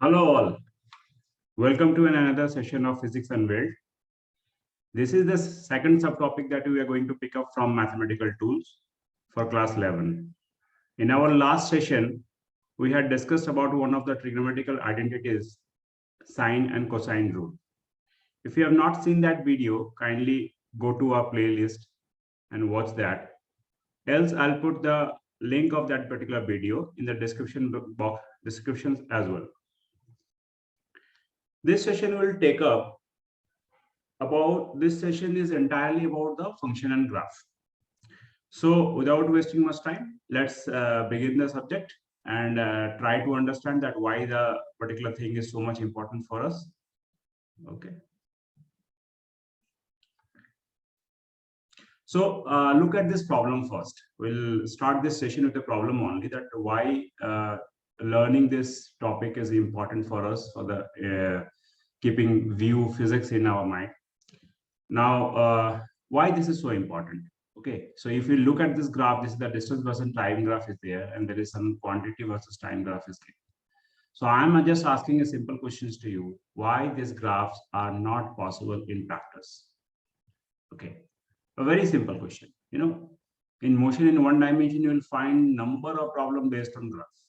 Hello all, welcome to another session of Physics Unveiled. This is the second subtopic that we are going to pick up from mathematical tools for class 11. In our last session, we had discussed about one of the trigonometrical identities, sine and cosine rule. If you have not seen that video, kindly go to our playlist and watch that. Else, I'll put the link of that particular video in the descriptions as well. This session is entirely about the function and graph. So without wasting much time, let's begin the subject and try to understand that why the particular thing is so much important for us. Okay. So look at this problem first. We'll start this session with the problem only, that why learning this topic is important for us for the keeping view physics in our mind. Now, why this is so important? Okay, so if you look at this graph, this is the distance versus time graph is there, and there is some quantity versus time graph is there. So I'm just asking a simple questions to you: why these graphs are not possible in practice? Okay, a very simple question. You know, in motion in one dimension, you will find number of problem based on graphs,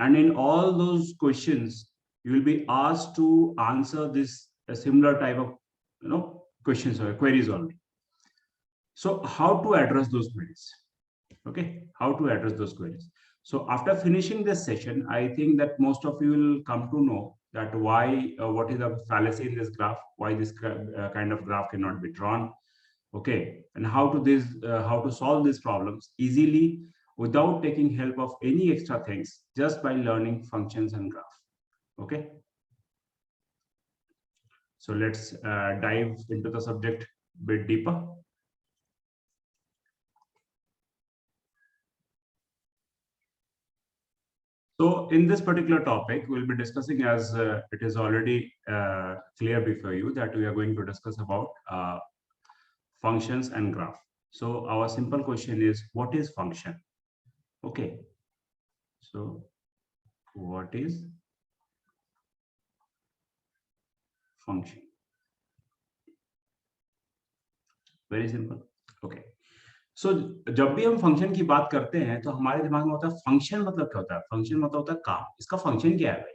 and in all those questions, you will be asked to answer this a similar type of questions or queries only. So how to address those queries? Okay, how to address those queries? So after finishing this session, I think that most of you will come to know that why, what is the fallacy in this graph, why this kind of graph cannot be drawn. Okay, and how to solve these problems easily without taking help of any extra things, just by learning functions and graph. Okay. So let's dive into the subject a bit deeper. So in this particular topic, we'll be discussing, as it is already clear before you, that we are going to discuss about functions and graph. So our simple question is, what is function? Okay. So what is function? Very simple. Okay. सो जब भी हम function की बात करते हैं तो हमारे दिमाग में होता है फंक्शन मतलब क्या होता है? फंक्शन मतलब होता है काम। इसका फंक्शन क्या है भाई?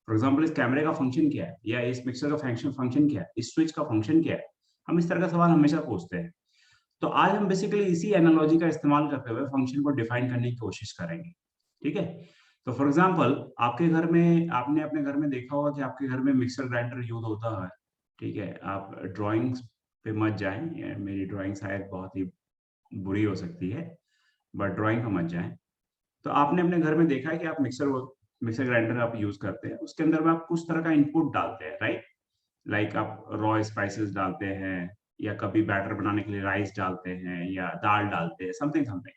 फॉर एग्जांपल इस कैमरे का फंक्शन क्या है, या इस मिक्सर का फंक्शन क्या है, इस स्विच का फंक्शन क्या है? हम इस तरह का सवाल हमेशा पूछते हैं। तो आज हम बेसिकली इसी एनालॉजी का इस्तेमाल करते हुए फंक्शन को डिफाइन करने की कोशिश करेंगे। ठीक है, तो फॉर एग्जाम्पल आपके घर में, आपने अपने घर में देखा होगा कि आपके घर में मिक्सर ग्राइंडर यूज होता है। ठीक है, आप ड्रॉइंग पे मत जाएं, मेरी ड्रॉइंग शायद बहुत ही बुरी हो सकती है, बट ड्राइंग समझ जाए। तो आपने अपने घर में देखा है कि आप मिक्सर ग्राइंडर आप यूज करते हैं, उसके अंदर में आप कुछ तरह का इनपुट डालते हैं, राइट? लाइक आप रॉ स्पाइसेस डालते हैं, या कभी बैटर बनाने के लिए राइस डालते हैं, या दाल डालते हैं, समथिंग समथिंग।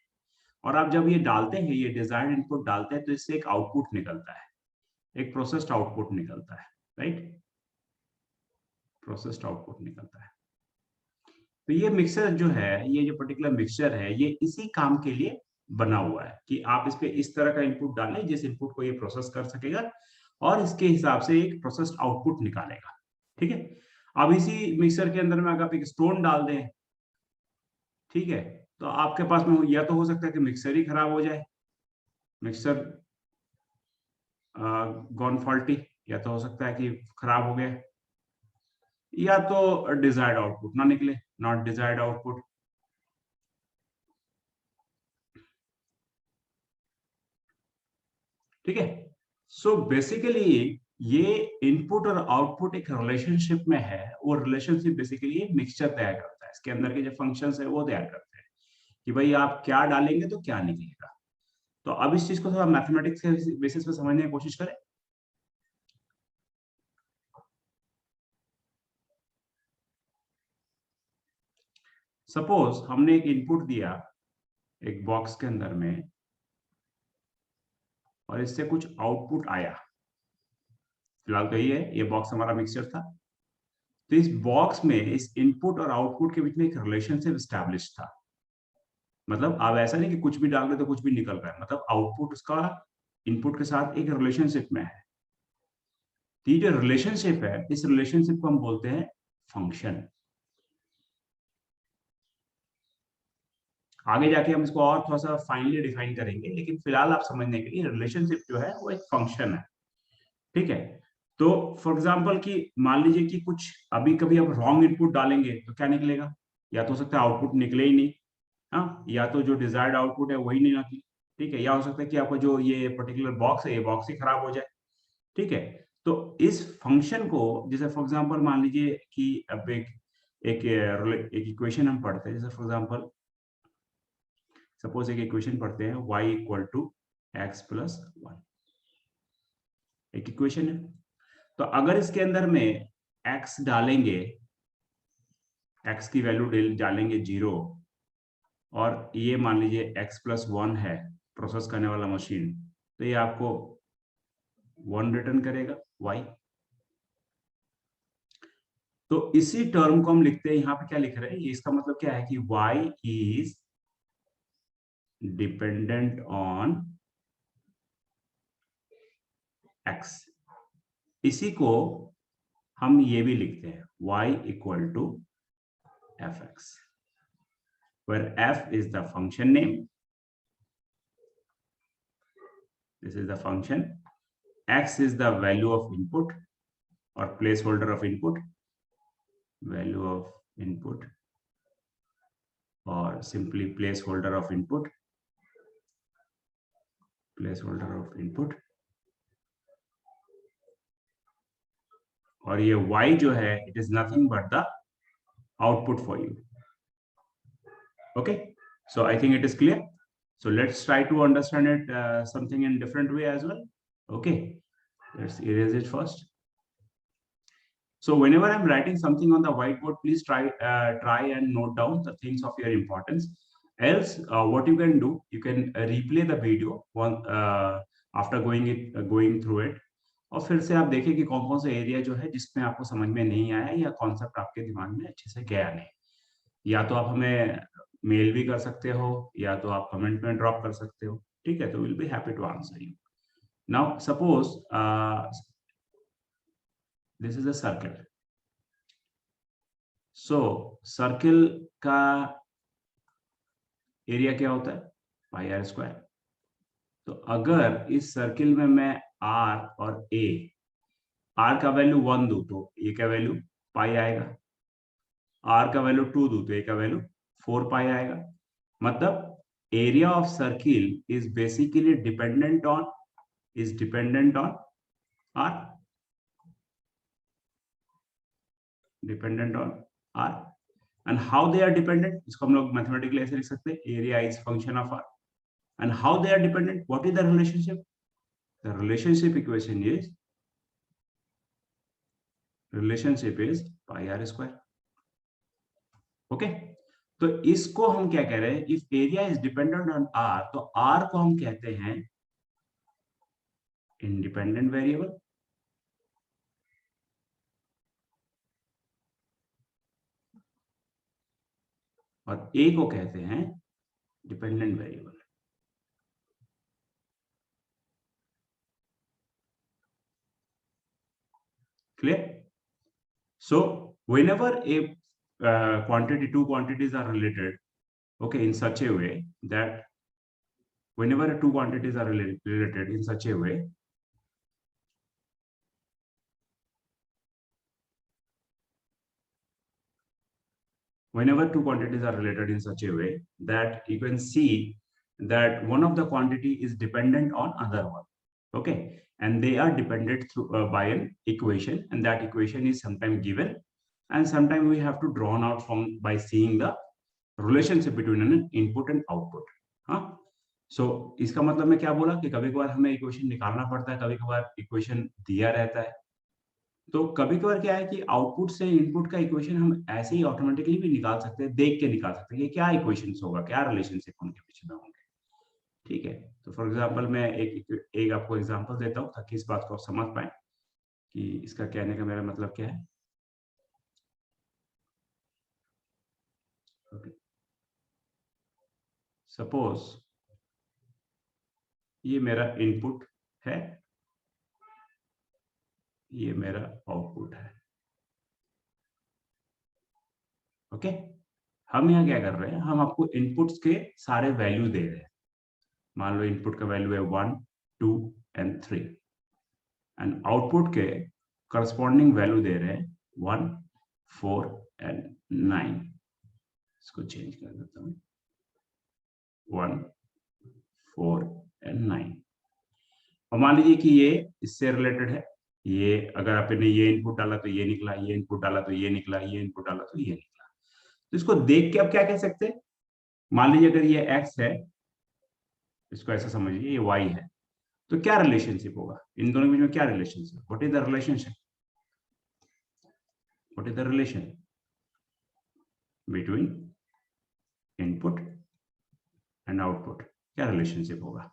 और आप जब ये डालते हैं, ये डिजायर्ड इनपुट डालते हैं, तो इससे एक आउटपुट निकलता है, एक प्रोसेस्ड आउटपुट निकलता है, राइट? प्रोसेस्ड आउटपुट निकलता है। तो ये मिक्सर जो है, ये जो पर्टिकुलर मिक्सचर है, ये इसी काम के लिए बना हुआ है कि आप इस पे इस तरह का इनपुट डालें जिस इनपुट को ये प्रोसेस कर सकेगा और इसके हिसाब से एक प्रोसेस्ड आउटपुट निकालेगा। ठीक है, अब इसी मिक्सर के अंदर में अगर आप एक स्टोन डाल दें, ठीक है, तो आपके पास में या तो हो सकता है कि मिक्सर ही खराब हो जाए, मिक्सर गॉन फॉल्टी, या तो हो सकता है कि खराब हो गया, या तो डिजायर्ड आउटपुट ना निकले, नॉट डिजायर्ड आउटपुट। ठीक है, सो बेसिकली ये इनपुट और आउटपुट एक रिलेशनशिप में है। वो रिलेशनशिप बेसिकली एक मिक्सचर तैयार करता है, इसके अंदर के जो फंक्शंस है वो तैयार करते हैं कि भाई आप क्या डालेंगे तो क्या निकलेगा। तो अब इस चीज को थोड़ा मैथमेटिक्स के बेसिस पे समझने की कोशिश करें। सपोज हमने एक इनपुट दिया एक बॉक्स के अंदर में, और इससे कुछ आउटपुट आया। फिलहाल तो ये बॉक्स हमारा मिक्सचर था। तो इस बॉक्स में इस इनपुट और आउटपुट के बीच में एक रिलेशनशिप स्टैब्लिश था। मतलब अब ऐसा नहीं कि कुछ भी डाल दे तो कुछ भी निकल रहा है, मतलब आउटपुट उसका इनपुट के साथ एक रिलेशनशिप में है। तो ये जो रिलेशनशिप है, इस रिलेशनशिप को हम बोलते हैं फंक्शन। आगे जाके हम इसको और थोड़ा सा फाइनली डिफाइन करेंगे, लेकिन फिलहाल आप समझने के लिए रिलेशनशिप जो है वो एक फंक्शन है। ठीक है। तो फॉर एग्जाम्पल कि मान लीजिए कि कुछ अभी कभी आप रॉन्ग इनपुट डालेंगे तो क्या निकलेगा, या तो हो सकता है आउटपुट निकले ही नहीं, हाँ, या तो जो डिजायर्ड आउटपुट है वही नहीं निकले। ठीक है, या हो सकता है कि आपका जो ये पर्टिकुलर बॉक्स है, ये बॉक्स ही खराब हो जाए। ठीक है। तो इस फंक्शन को, जैसे फॉर एग्जांपल मान लीजिए कि अब एक इक्वेशन हम पढ़ते हैं, जैसे फॉर एग्जांपल सपोज एक इक्वेशन पढ़ते हैं y equal to x plus one, एक इक्वेशन है। तो अगर इसके अंदर में x डालेंगे, x की वैल्यू डालेंगे 0, और ये मान लीजिए x प्लस वन है प्रोसेस करने वाला मशीन, तो ये आपको 1 रिटर्न करेगा y। तो इसी टर्म को हम लिखते हैं, यहां पे क्या लिख रहे हैं, ये इसका मतलब क्या है कि y is dependent on x। इसी को हम ये भी लिखते हैं y equal to f x, where f is the function name, this is the function, x is the value of input or placeholder of input, value of input or simply placeholder of input, placeholder of input, और ये y जो है it is nothing but the output for you. Okay, so I think it is clear. So let's try to understand it something in different way as well. Okay, let's erase it first. So whenever I'm writing something on the whiteboard, please try and note down the things of your importance. Else, what you can do, you can replay the video after going through it, और फिर से आप देखें कि कौन कौन सा area जो है जिसमें आपको समझ में नहीं आया या कॉन्सेप्ट आपके दिमाग में अच्छे से गया नहीं। या तो आप हमें मेल भी कर सकते हो, या तो आप कमेंट में ड्रॉप कर सकते हो। ठीक है, तो will be happy to answer you. Now suppose this is a circle. So circle का एरिया क्या होता है, पाई आर स्क्वायर। तो अगर इस सर्किल में मैं आर और ए, आर का वैल्यू 1 दूं तो ए का वैल्यू पाई आएगा, आर का वैल्यू 2 दूं तो ए का वैल्यू 4 पाई आएगा। मतलब area of circle is basically dependent on r, dependent on r. And how they are dependent, इसको हम लोग मैथमेटिकली ऐसे लिख सकते हैं, area is function of r. And how they are dependent, what is the relationship? The relationship is pi r square. Okay, तो इसको हम क्या कह रहे हैं, if area is dependent on r, तो आर को हम कहते हैं इंडिपेंडेंट वेरिएबल, और ए को कहते हैं dependent variable. Clear? So whenever a two quantities are related, okay, in such a way that whenever two quantities are related in such a way, whenever two quantities are related in such a way that you can see that one of the quantity is dependent on other one, okay, and they are dependent through by an equation, and that equation is sometimes given, and sometimes we have to drawn out from by seeing the relationship between an input and output. हाँ, सो इसका मतलब मैं क्या बोला कि कभी कभार हमें इक्वेशन निकालना पड़ता है, कभी कभार इक्वेशन दिया रहता है। तो कभी कभार क्या है कि आउटपुट से इनपुट का इक्वेशन हम ऐसे ही ऑटोमेटिकली भी निकाल सकते हैं, देख के निकाल सकते हैं कि क्या इक्वेशन होगा, क्या रिलेशनशिप उनके पीछे में होंगे। ठीक है, तो फॉर एग्जांपल मैं एक आपको एग्जांपल देता हूँ ताकि इस बात को आप समझ पाए कि इसका कहने का मेरा मतलब क्या है। ओके, सपोज ये मेरा इनपुट है, ये मेरा आउटपुट है। ओके, हम यहाँ क्या कर रहे हैं, हम आपको इनपुट्स के सारे वैल्यू दे रहे हैं। मान लो इनपुट का वैल्यू है 1, 2 एंड 3 एंड आउटपुट के करस्पॉन्डिंग वैल्यू दे रहे हैं 1, 4 एंड 9। इसको चेंज कर देता हूँ, 1, 4 एंड 9। और मान लीजिए कि ये इससे रिलेटेड है, ये अगर आपने ये इनपुट डाला तो ये निकला, ये इनपुट डाला तो ये निकला, ये इनपुट डाला तो ये निकला। तो इसको देख के आप क्या कह सकते हैं, मान लीजिए अगर ये x है, इसको ऐसा समझिए ये y है, तो क्या रिलेशनशिप होगा इन दोनों के बीच में, क्या relationship, what is the relationship, what is the relation between input and output, क्या रिलेशनशिप होगा।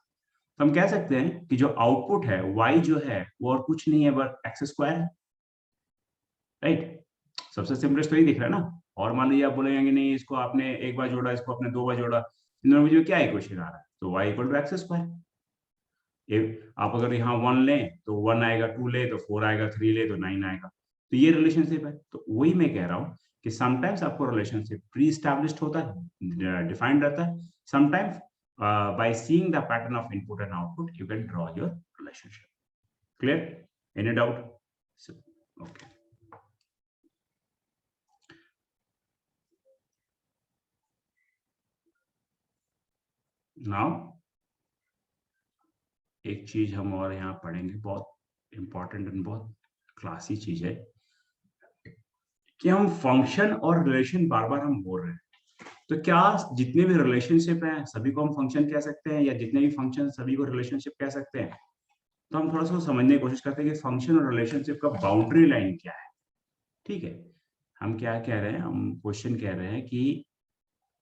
तो हम कह सकते हैं कि जो आउटपुट है y जो है वो और कुछ नहीं है बट एक्स स्क्वायर है, राइट। सबसे सिंपलेस्ट तो ही दिख रहा है ना। और मान लीजिए आप बोलेंगे नहीं इसको आपने एक बार जोड़ा, इसको आपने 2 बार जोड़ा, इन दोनों में जो क्या इक्वेशन आ रहा है, तो y equal to x square. आप अगर यहाँ 1 लें तो 1 आएगा, 2 ले तो 4 आएगा, 3 ले तो 9 आएगा। तो ये रिलेशनशिप है। तो वही मैं कह रहा हूँ कि समटाइम्स आपको रिलेशनशिप प्री एस्टैब्लिश्ड होता है, डिफाइंड रहता है। Sometimes by seeing the pattern of input and output you can draw your relationship. Clear? Any doubt? So, okay. Now एक चीज हम और यहाँ पढ़ेंगे, बहुत इंपॉर्टेंट एंड बहुत क्लासी चीज है कि हम फंक्शन और रिलेशन बार बार हम बोल रहे हैं। तो क्या जितने भी रिलेशनशिप हैं सभी को हम फंक्शन कह सकते हैं, या जितने भी फंक्शन सभी को रिलेशनशिप कह सकते हैं। तो हम थोड़ा सा समझने की कोशिश करते हैं कि फंक्शन और रिलेशनशिप का बाउंड्री लाइन क्या है। ठीक है, हम क्या कह रहे हैं, हम क्वेश्चन कह रहे हैं कि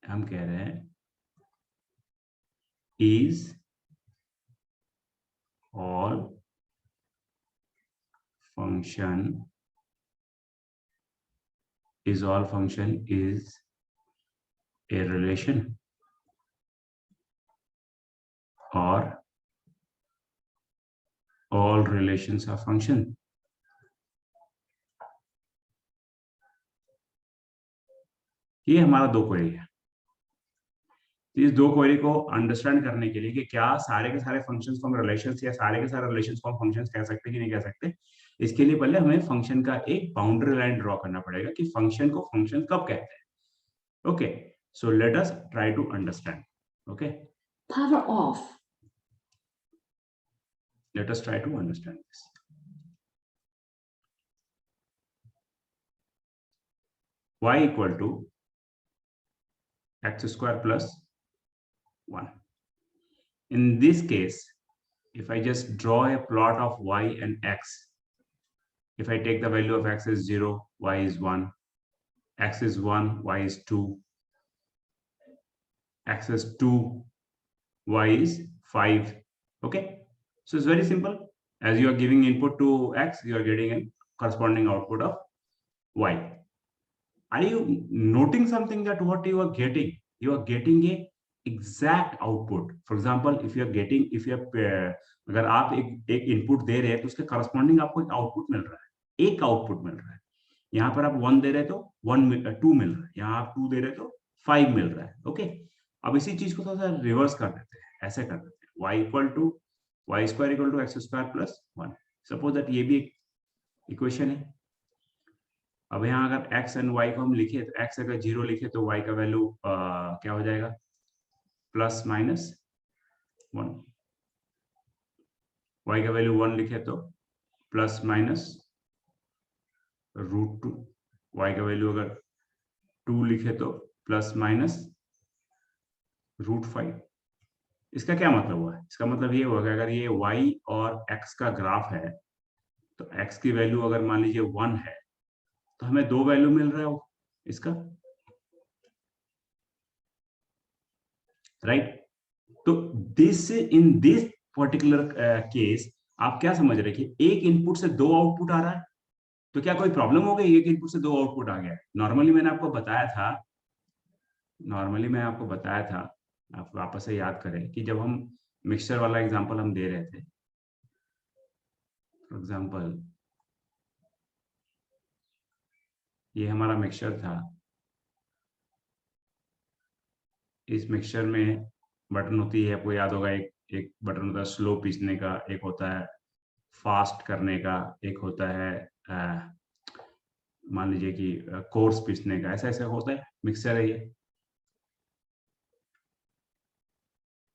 हम कह रहे हैं is all function is a relation or all relations are function। ये हमारा दो क्वेरी है। इस दो क्वेरी को अंडरस्टैंड करने के लिए कि क्या सारे के सारे फंक्शंस को हम रिलेशंस या सारे के सारे रिलेशंस को हम फंक्शंस कह सकते हैं कि नहीं कह सकते, इसके लिए पहले हमें फंक्शन का एक बाउंड्री लाइन ड्रॉ करना पड़ेगा कि फंक्शन को फंक्शन कब कहते हैं। Okay, so let us try to understand. Okay, power off, let us try to understand this। y equal to x square plus 1। In this case, if I just draw a plot of y and x, if I take the value of x is 0, y is 1, x is 1, y is 2, x is 2, y is 5. Okay, so it's very simple. As you are giving input to x, you are getting a corresponding output of y. Are you noting something that what you are getting? You are getting a exact output. For example, if you are getting, if you are अगर आप एक input दे रहे हैं तो उसके corresponding आपको एक output मिल रहा है, एक आउटपुट मिल रहा है। यहाँ पर आप 1 दे रहे तो 2 मिल रहा है, यहाँ आप 2 दे रहे तो 5 मिल रहा है। ओके, अब इसी चीज को थोड़ा सा रिवर्स कर देते हैं, ऐसे कर देते हैं, y equal to y square equal to x square plus 1। Suppose that ये भी एक इक्वेशन है। अब यहाँ अगर x एंड y को हम लिखे तो x अगर 0 लिखे तो y का वैल्यू क्या हो जाएगा, प्लस माइनस 1। y का वैल्यू 1 लिखे तो प्लस माइनस √2। y का वैल्यू अगर 2 लिखे तो प्लस माइनस √5। इसका क्या मतलब हुआ है, इसका मतलब ये हुआ कि अगर ये y और x का ग्राफ है तो x की वैल्यू अगर मान लीजिए 1 है तो हमें 2 वैल्यू मिल रहा है इसका, राइट। तो this in this particular case आप क्या समझ रहे कि एक इनपुट से 2 आउटपुट आ रहा है, तो क्या कोई प्रॉब्लम हो गई, एक इनपुट से 2 आउटपुट आ गया। नॉर्मली मैंने आपको बताया था, आप वापस से याद करें कि जब हम मिक्सचर वाला एग्जांपल हम दे रहे थे, फॉर एग्जांपल ये हमारा मिक्सचर था। इस मिक्सचर में बटन होती है, आपको याद होगा, एक एक बटन होता है स्लो पीसने का, एक होता है फास्ट करने का, एक होता है मान लीजिए कि कोर्स पीसने का, ऐसा ऐसा होता है, मिक्सचर है ये।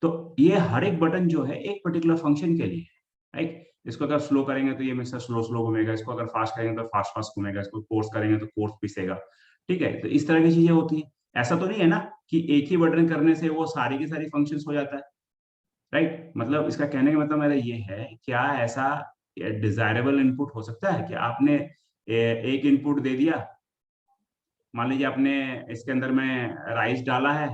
तो ये हर एक बटन जो है एक पर्टिकुलर फंक्शन के लिए है, राइट। इसको अगर स्लो करेंगे तो ये मिक्सर स्लो स्लो घूमेगा, इसको अगर फास्ट करेंगे तो फास्ट फास्ट घूमेगा, इसको कोर्स करेंगे तो कोर्स पीसेगा। ठीक है, तो इस तरह की चीजें होती है। ऐसा तो नहीं है ना कि एक ही बटन करने से वो सारी की सारी फंक्शंस हो जाता है, राइट। मतलब इसका कहने का मतलब मेरा ये है, क्या ऐसा डिजायरेबल इनपुट हो सकता है कि आपने एक इनपुट दे दिया, मान लीजिए आपने इसके अंदर में राइस डाला है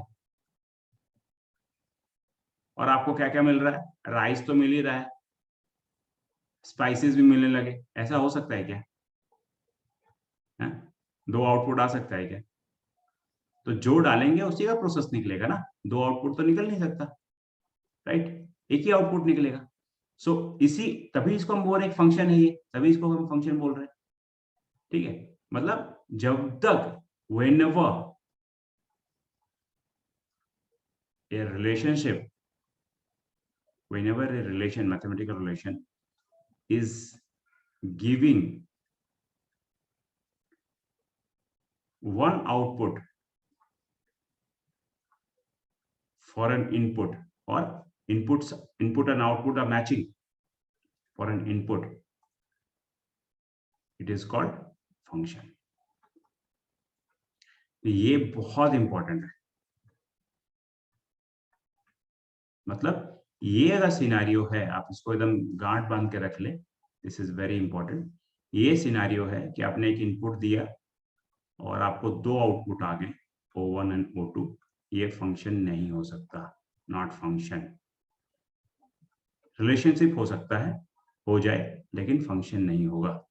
और आपको क्या क्या मिल रहा है, राइस तो मिल ही रहा है, स्पाइसेस भी मिलने लगे, ऐसा हो सकता है क्या? है? दो आउटपुट आ सकता है क्या? तो जो डालेंगे उसी का प्रोसेस निकलेगा ना, दो आउटपुट तो निकल नहीं सकता, राइट। एक ही आउटपुट निकलेगा। सो इसी तभी इसको हम बोल रहे हैं फंक्शन है ये, तभी इसको हम फंक्शन बोल रहे हैं। ठीक है, मतलब जब तक whenever a relationship, whenever a relation, mathematical relation is giving one output for an input, or input and output are matching for an input, it is called function. ये बहुत इंपॉर्टेंट है। मतलब ये अगर सिनारियो है, आप इसको एकदम गांठ बांध के रख ले, दिस इज वेरी इंपॉर्टेंट। ये सिनारियो है कि आपने एक इनपुट दिया और आपको दो आउटपुट आ गए, O1 एंड O2, ये फंक्शन नहीं हो सकता, नॉट फंक्शन। रिलेशनशिप हो सकता है, हो जाए, लेकिन फंक्शन नहीं होगा।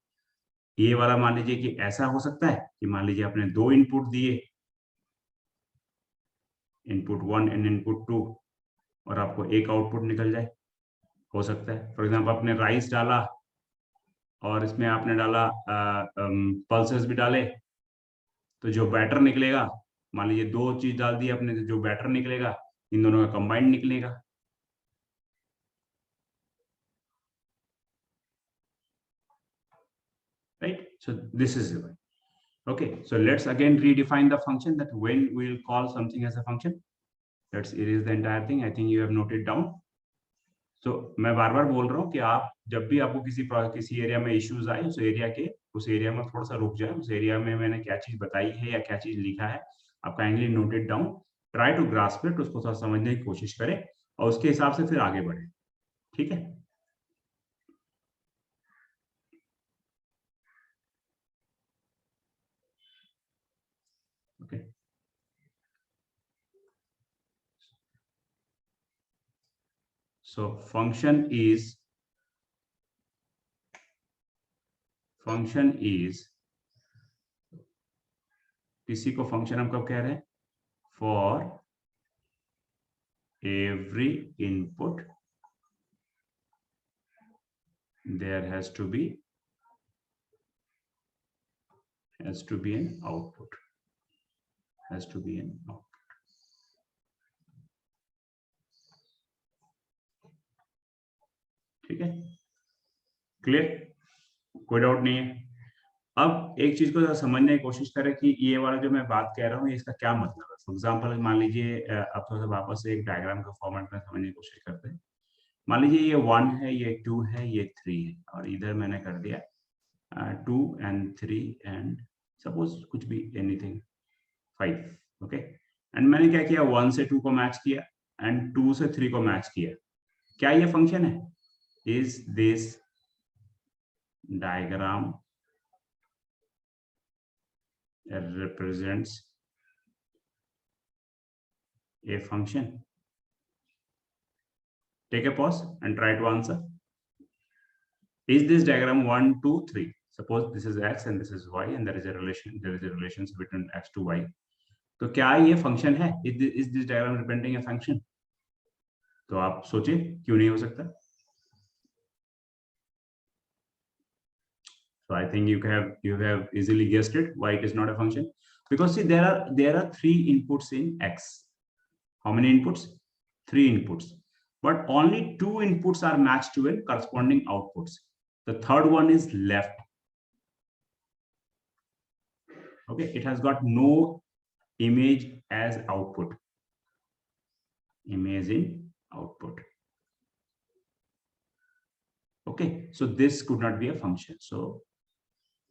ये वाला मान लीजिए कि ऐसा हो सकता है कि मान लीजिए आपने दो इनपुट दिए, इनपुट 1 एंड इनपुट 2, और आपको एक आउटपुट निकल जाए, हो सकता है। फॉर एग्जाम्पल आपने राइस डाला और इसमें आपने डाला पल्सेस भी डाले, तो जो बैटर निकलेगा, मान लीजिए दो चीज डाल दी आपने, जो बैटर निकलेगा इन दोनों का कंबाइंड निकलेगा। Right, so this is it. Okay, so let's again redefine the function, that when we'll call something as a function. Let's erase the entire thing. I think you have noted down. So मैं बार बार बोल रहा हूँ कि आप जब भी आपको किसी एरिया में इश्यूज आए, उस एरिया में थोड़ा सा रुक जाए, उस एरिया में मैंने क्या चीज बताई है या क्या चीज लिखा है, आप kindly note it down, try to grasp it, उसको थोड़ा समझने की कोशिश करें और उसके हिसाब से फिर आगे बढ़े। ठीक है, ओके। So function is किसी को फंक्शन हम कब कह रहे हैं? For every input there has to be an output, has to be an output. ठीक है, क्लियर, कोई डाउट नहीं है। अब एक चीज को समझने की कोशिश करें कि ये वाला जो मैं बात कह रहा हूँ इसका क्या मतलब है। फॉर एग्जाम्पल मान लीजिए, अब थोड़ा सा वापस से एक डायग्राम का फॉर्मेट में समझने की कोशिश करते हैं। मान लीजिए ये 1 है, ये 2 है, ये 3 है, और इधर मैंने कर दिया 2 and 3 and सपोज कुछ भी एनीथिंग 5, ओके। एंड मैंने क्या किया, 1 से 2 को मैच किया एंड 2 से 3 को मैच किया। क्या ये फंक्शन है? Is this diagram represents a function? Take a pause and try to answer. Is this diagram 1, 2, 3? Suppose this is x and this is y and there is a relation between x to y. तो क्या ये function है? Is this diagram representing a function? तो आप सोचिए क्यों नहीं हो सकता? So I think you have easily guessed it why it is not a function. Because see, there are 3 inputs in X. How many inputs? 3 inputs. But only 2 inputs are matched to a corresponding outputs. The third one is left. Okay, it has got no image as output. Image in output. Okay, so this could not be a function. So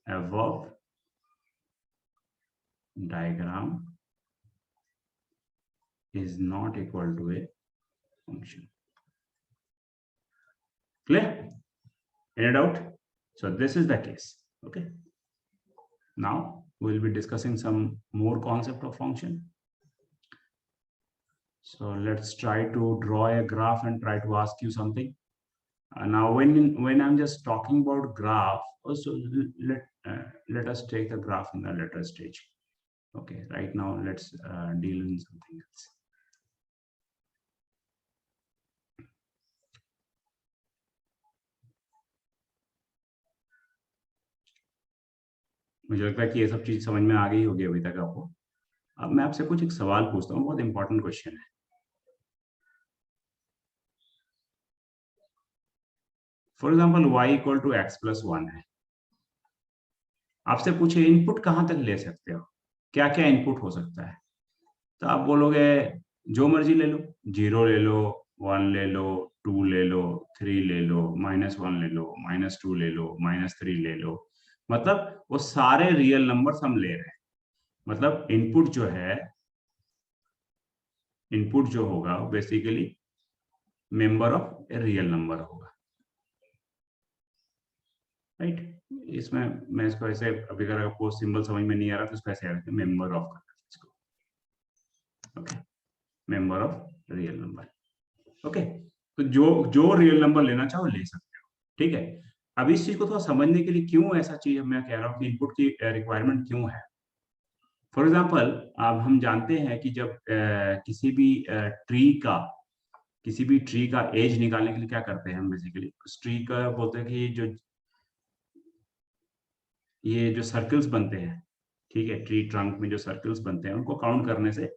above diagram is not equal to a function. Clear? Any doubt? So this is the case. Okay. Now we'll be discussing some more concept of function. So let's try to draw a graph and try to ask you something. Now when I'm just talking about graph, also let us take the graph in the later stage. Okay, right now let's deal in something else. मुझे लगता है कि ये सब चीज समझ में आ गई होगी अभी तक आपको। अब मैं आपसे कुछ एक सवाल पूछता हूँ, बहुत इंपॉर्टेंट क्वेश्चन है। For example y equal to x plus 1 है। आपसे पूछे इनपुट कहाँ तक ले सकते हो, क्या क्या इनपुट हो सकता है? तो आप बोलोगे जो मर्जी ले लो, 0 ले लो, 1 ले लो, 2 ले लो, 3 ले लो, -1 ले लो, -2 ले लो, -3 ले लो। मतलब वो सारे रियल नंबर्स हम ले रहे हैं। मतलब इनपुट जो होगा basically member of a real number होगा, राइट? इसमें मैं इसको ऐसे, अभी अगर आपको सिंबल समझ में नहीं आ रहा तो इसको ऐसे रखते हैं, member of, okay, member of real number. Okay, तो जो रियल नंबर लेना चाहो ले सकते हो, ठीक है। अब इस चीज को थोड़ा समझने के लिए क्यों ऐसा चीज मैं कह रहा हूँ कि इनपुट की रिक्वायरमेंट क्यों है। फॉर एग्जाम्पल, अब हम जानते हैं कि जब किसी भी ट्री का एज निकालने के लिए क्या करते हैं हम, बेसिकली उस ट्री का बोलते हैं कि ये जो सर्कल्स बनते हैं, ठीक है, ट्री ट्रंक में जो सर्कल्स बनते हैं उनको काउंट करने से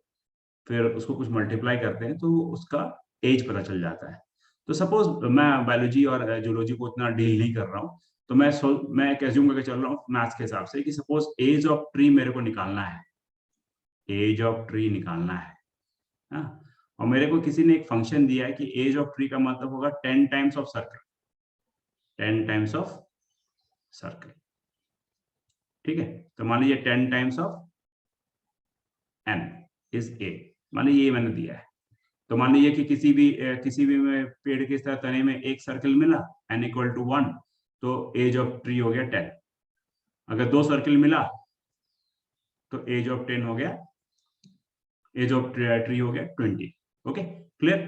फिर उसको कुछ मल्टीप्लाई करते हैं तो उसका एज पता चल जाता है। तो सपोज मैं बायोलॉजी और जूलॉजी को इतना डील नहीं कर रहा हूँ, तो मैं एक एज्यूम करके चल रहा हूँ मैथ्स के हिसाब से कि सपोज एज ऑफ ट्री मेरे को निकालना है, एज ऑफ ट्री निकालना है, हाँ? और मेरे को किसी ने एक फंक्शन दिया है कि एज ऑफ ट्री का मतलब होगा 10 times of circle, 10 times of circle, ठीक है। तो मान लीजिए 10 times of n is a, मान लीजिए ये मैंने दिया है। तो मान लीजिए कि किसी भी में पेड़ के इस तरह तने में एक सर्कल मिला n इक्वल टू 1, तो एज ऑफ ट्री हो गया 10। अगर 2 सर्कल मिला तो एज ऑफ 10 हो गया, एज ऑफ ट्री हो गया 20। Okay, clear?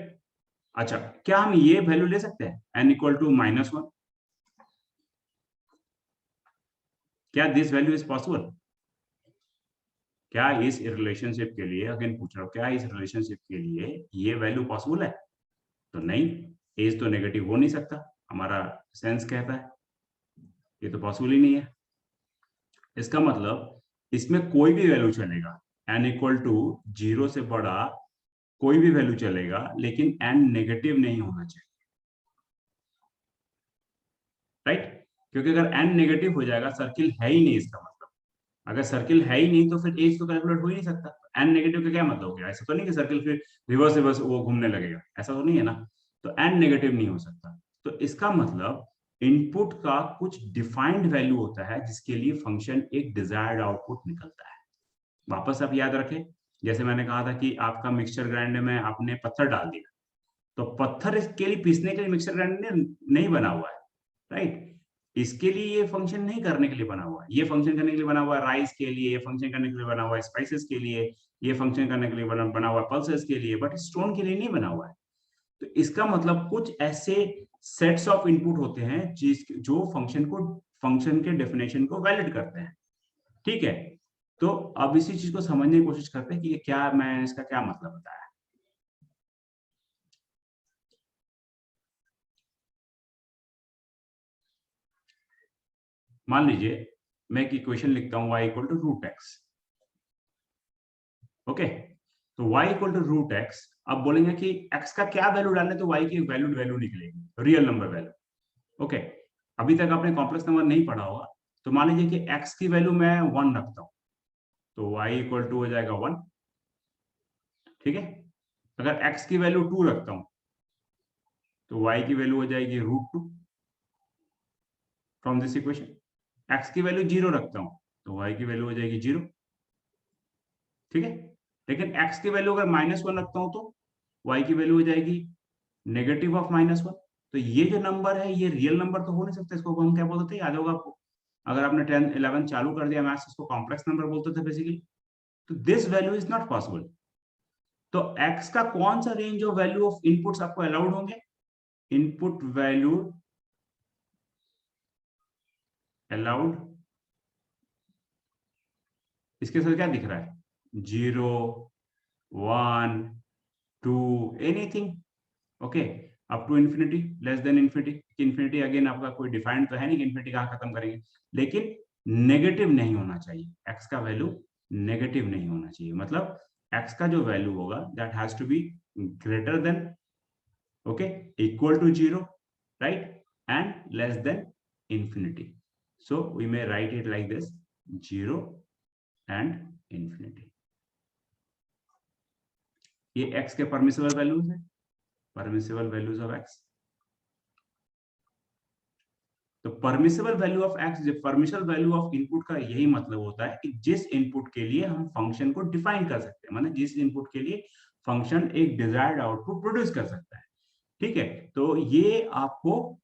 अच्छा, क्या हम ये वैल्यू ले सकते हैं n इक्वल टू -1? क्या दिस वैल्यू इज पॉसिबल? क्या इस रिलेशनशिप के लिए, अगेन पूछ रहा हूं, क्या इस रिलेशनशिप के लिए ये वैल्यू पॉसिबल है? तो नहीं, एज तो नेगेटिव हो नहीं सकता, हमारा सेंस कहता है ये तो पॉसिबल ही नहीं है। इसका मतलब इसमें कोई भी वैल्यू चलेगा, n इक्वल टू 0 से बड़ा कोई भी वैल्यू चलेगा, लेकिन n नेगेटिव नहीं होना चाहिए, राइट? क्योंकि अगर n नेगेटिव हो जाएगा, सर्किल है ही नहीं, इसका मतलब अगर सर्किल है ही नहीं तो फिर एज तो कैलकुलेट हो ही नहीं सकता। n नेगेटिव का क्या मतलब हो गया? ऐसा तो नहीं कि सर्किल फिर रिवर्स रिवर्स वो घूमने लगेगा, ऐसा तो नहीं है ना। तो n नेगेटिव नहीं हो सकता। तो इसका मतलब इनपुट का कुछ डिफाइंड वैल्यू होता है जिसके लिए फंक्शन एक डिजायर्ड आउटपुट निकलता है। वापस आप याद रखें, जैसे मैंने कहा था कि आपका मिक्सचर ग्राइंडर में आपने पत्थर डाल दिया, तो पत्थर इसके लिए पीसने के लिए मिक्सचर ग्राइंडर नहीं बना हुआ है, राइट? इसके लिए ये फंक्शन नहीं करने के लिए बना हुआ है, ये फंक्शन करने के लिए बना हुआ है राइस के लिए, ये फंक्शन करने के लिए बना हुआ है स्पाइसेस के लिए, ये फंक्शन करने के लिए बना हुआ है पल्सेस के लिए, बट स्टोन के लिए नहीं बना हुआ है। तो इसका मतलब कुछ ऐसे सेट्स ऑफ इनपुट होते हैं जो फंक्शन के डेफिनेशन को वैलिड करते हैं, ठीक है। तो अब इसी चीज को समझने की कोशिश करते हैं कि इसका क्या मतलब बताया। मान लीजिए मैं एक इक्वेशन लिखता हूँ y equal to root x. Okay, तो y equal to root x, अब बोलेंगे कि x का क्या वैल्यू डालने, तो y की वैल्यू निकलेगी, रियल नंबर वैल्यू। ओके, अभी तक आपने कॉम्प्लेक्स नंबर नहीं पढ़ा होगा, तो मान लीजिए कि x की वैल्यू मैं 1 रखता हूं, तो y इक्वल टू हो जाएगा 1। ठीक है, अगर x की वैल्यू 2 रखता हूं तो y की वैल्यू हो जाएगी √2 फ्रॉम दिस इक्वेशन। x की वैल्यू 0 रखता हूं तो y की वैल्यू हो जाएगी 0। ठीक है, लेकिन x की वैल्यू अगर -1 रखता हूं तो y की वैल्यू हो जाएगी नेगेटिव ऑफ -1। तो ये जो नंबर है ये रियल नंबर तो हो नहीं सकता, इसको हम क्या बोलते थे, याद होगा आपको, अगर आपने 10 11 चालू कर दिया मैथ्स, इसको कॉम्प्लेक्स नंबर बोलते थे बेसिकली। तो this value is not possible. तो x का कौन सा range of value of inputs आपको अलाउड होंगे? इनपुट वैल्यू अलाउड, इसके साथ क्या दिख रहा है, 0 1 2 anything. Okay, up to infinity, less than infinity. Infinity again आपका कोई डिफाइंड तो है नहीं कि इन्फिनिटी कहां खत्म करेंगे, लेकिन नेगेटिव नहीं होना चाहिए, एक्स का वैल्यू नेगेटिव नहीं होना चाहिए। मतलब एक्स का जो वैल्यू होगा that has to be greater than, okay, equal to 0, right, and less than infinity. So we may write it like this, 0 and infinity. ये एक्स के परमिसिबल वैल्यूज है, परमिसिबल वैल्यूज ऑफ एक्स। तो permissible value of x, permissible value of input का यही मतलब होता है कि जिस इनपुट के लिए हम फंक्शन को डिफाइन कर सकते हैं, मतलब जिस इनपुट के लिए फंक्शन एक डिजायर्ड आउटपुट प्रोड्यूस कर सकता है। ठीक है, तो ये आपको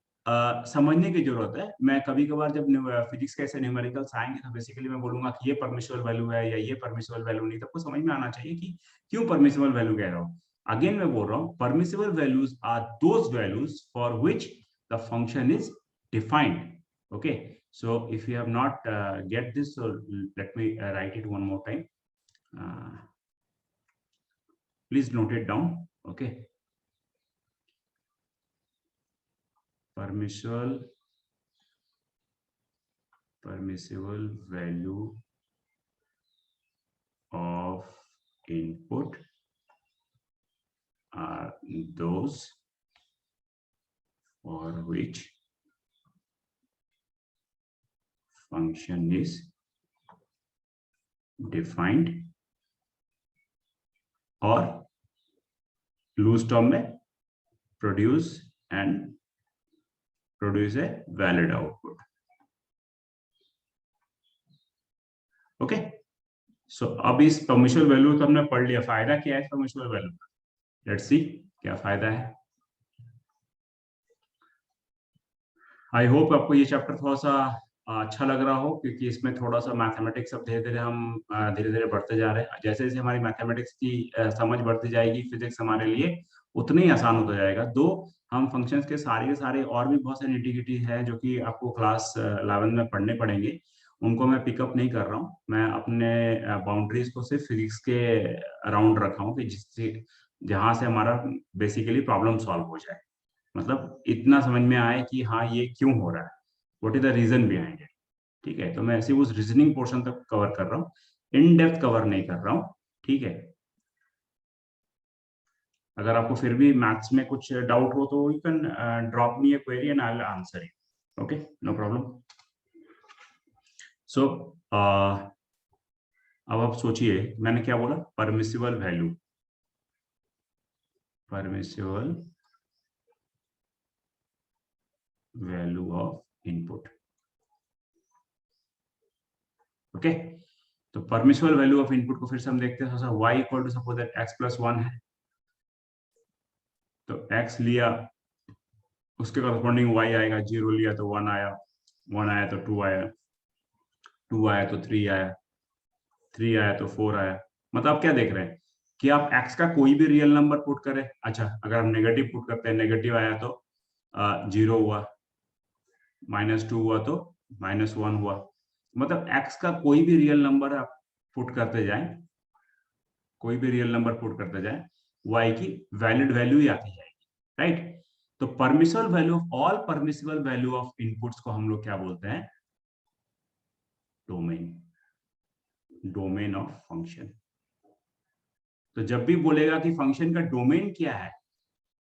समझने की जरूरत है। मैं कभी कभार जब फिजिक्स के ऐसे न्यूमेरिकल्स आएंगे तो बेसिकली मैं बोलूंगा कि ये परमिसिबल वैल्यू है या ये परमिसिबल वैल्यू नहीं, तो आपको समझ में आना चाहिए कि क्यों परमिसिबल वैल्यू कह रहा हूँ। अगेन मैं बोल रहा हूँ, permissible values are those values for which the function is defined. Okay, so if you have not get this, so let me write it one more time. Please note it down. Okay, permissible value of input are those for which function is defined, or loose term में produce a valid output. Okay, so अब इस permissible value तो हमने पढ़ लिया, फायदा क्या है परमिसिबल वैल्यू का, लेट्स सी क्या फायदा है। आई होप आपको ये चैप्टर थोड़ा सा अच्छा लग रहा हो, क्योंकि इसमें थोड़ा सा मैथमेटिक्स अब धीरे धीरे हम धीरे धीरे बढ़ते जा रहे हैं। जैसे जैसे हमारी मैथमेटिक्स की समझ बढ़ती जाएगी, फिजिक्स हमारे लिए उतना ही आसान होता जाएगा। दो हम फंक्शंस के सारे और भी बहुत सारी निटी-गिटी है जो कि आपको क्लास 11 में पढ़ने पड़ेंगे, उनको मैं पिकअप नहीं कर रहा हूँ। मैं अपने बाउंड्रीज को सिर्फ फिजिक्स के अराउंड रखा हूँ कि जिससे जहां से हमारा बेसिकली प्रॉब्लम सॉल्व हो जाए, मतलब इतना समझ में आए कि हाँ ये क्यों हो रहा है, what is the reason behind it. ठीक है, तो मैं ऐसे उस रीजनिंग पोर्शन तक कवर कर रहा हूँ, इन डेप्थ कवर नहीं कर रहा हूँ। ठीक है, अगर आपको फिर भी मैथ्स में कुछ डाउट हो तो you can drop me a query and I will answer it. Okay, no problem. So अब आप सोचिए मैंने क्या बोला, permissible value, permissible value of input. Okay, तो परमिसिबल वैल्यू ऑफ इनपुट को फिर से हम देखते हैं। y equal to suppose that x plus 1 है, तो x लिया, उसके कॉरस्पॉन्डिंग y आएगा, 0 लिया तो 1 आया, 1 आया तो 2 आया, 2 आया तो 3 आया, 3 आया तो 4 आया। मतलब आप क्या देख रहे हैं कि आप x का कोई भी रियल नंबर पुट करें। अच्छा, अगर हम नेगेटिव पुट करते हैं, नेगेटिव आया तो 0 हुआ, -2 हुआ तो -1 हुआ। मतलब x का कोई भी रियल नंबर आप पुट करते जाएं, कोई भी रियल नंबर पुट करते जाएं, y की वैलिड वैल्यू ही आती जाएगी, राइट। तो permissible value of all permissible value of inputs को हम लोग क्या बोलते हैं, डोमेन ऑफ फंक्शन। तो जब भी बोलेगा कि फंक्शन का डोमेन क्या है,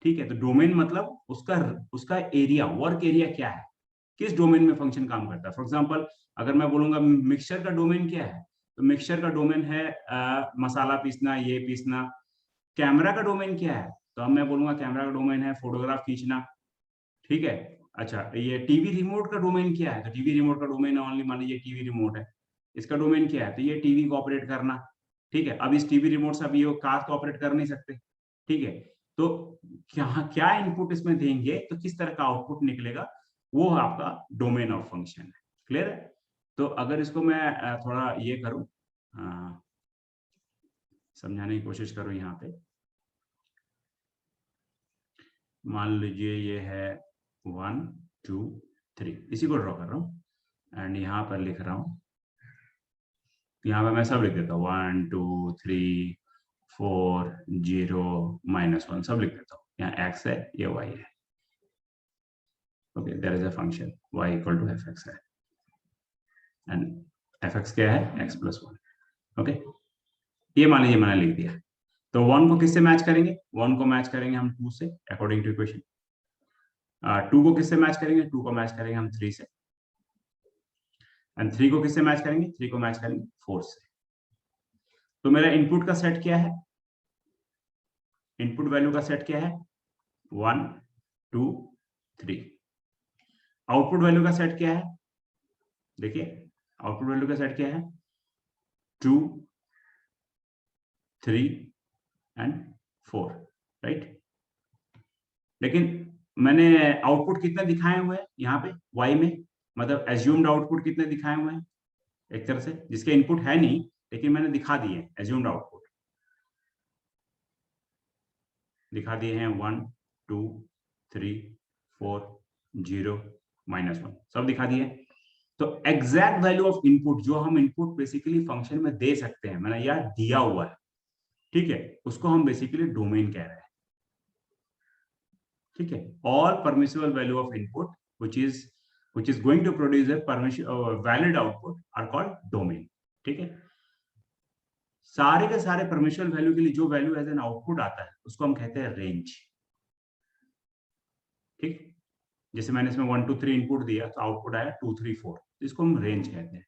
ठीक है, तो डोमेन मतलब उसका एरिया, वर्क एरिया क्या है, किस डोमेन में फंक्शन काम करता है। फॉर एग्जांपल अगर मैं बोलूंगा मिक्सचर का डोमेन क्या है, तो मिक्सचर का डोमेन है मसाला पीसना, ये पीसना। कैमरा का डोमेन क्या है, तो अब मैं बोलूंगा कैमरा का डोमेन है फोटोग्राफ खींचना, ठीक है। अच्छा, ये टीवी रिमोट का डोमेन क्या है, तो टीवी रिमोट का डोमेन ओनली, मान लीजिए टीवी रिमोट है, इसका डोमेन क्या है, तो ये टीवी को ऑपरेट करना, ठीक है। अब इस टीवी रिमोट से अभी ये कार को ऑपरेट कर नहीं सकते, ठीक है। तो क्या क्या इनपुट इसमें देंगे तो किस तरह का आउटपुट निकलेगा, वो आपका डोमेन ऑफ फंक्शन है। क्लियर है। तो अगर इसको मैं थोड़ा ये करूं, समझाने की कोशिश करूं, यहाँ पे मान लीजिए ये है 1 2 3, इसी को ड्रॉ कर रहा हूँ एंड यहाँ पर लिख रहा हूँ, यहाँ पे मैं सब लिख देता हूँ 1 2 3 4 0 -1 सब लिख देता हूँ। यहाँ x है, ये y है। Okay, there is a function y equal to fx है एंड fx क्या है, x + 1। ओके, ये मान लीजिए मैंने लिख दिया। तो 1 को किससे मैच करेंगे, 1 को मैच करेंगे हम 2 से अकॉर्डिंग टू इक्वेशन। 2 को किससे मैच करेंगे, 2 को मैच करेंगे हम 3 से। एंड 3 को किससे मैच करेंगे, 3 को मैच करेंगे 4 से। तो मेरा इनपुट का सेट क्या है, इनपुट वैल्यू का सेट क्या है, 1 2 3। आउटपुट वैल्यू का सेट क्या है, देखिए आउटपुट वैल्यू का सेट क्या है, 2 3 एंड 4, राइट। लेकिन मैंने आउटपुट कितने दिखाए हुए हैं यहाँ पे y में, मतलब एज्यूम्ड आउटपुट कितने दिखाए हुए हैं, एक तरह से जिसके इनपुट है नहीं लेकिन मैंने दिखा दिए एज्यूम्ड आउटपुट, दिखा दिए हैं 1 2 3 4 0 -1 सब दिखा दिए। तो एग्जैक्ट वैल्यू ऑफ इनपुट जो हम इनपुट बेसिकली फंक्शन में दे सकते हैं, मैंने यार दिया हुआ है, ठीक है, उसको हम बेसिकली डोमेन कह रहे हैं, ठीक है। All permissible value of input which is going to produce a valid output are called domain, ठीक है। सारे के सारे परमिसिबल वैल्यू के लिए जो वैल्यू एज एन आउटपुट आता है उसको हम कहते हैं रेंज, ठीक। जैसे मैंने इसमें 1 2 3 इनपुट दिया तो आउटपुट आया 2 3 4, तो इसको हम रेंज कहते हैं।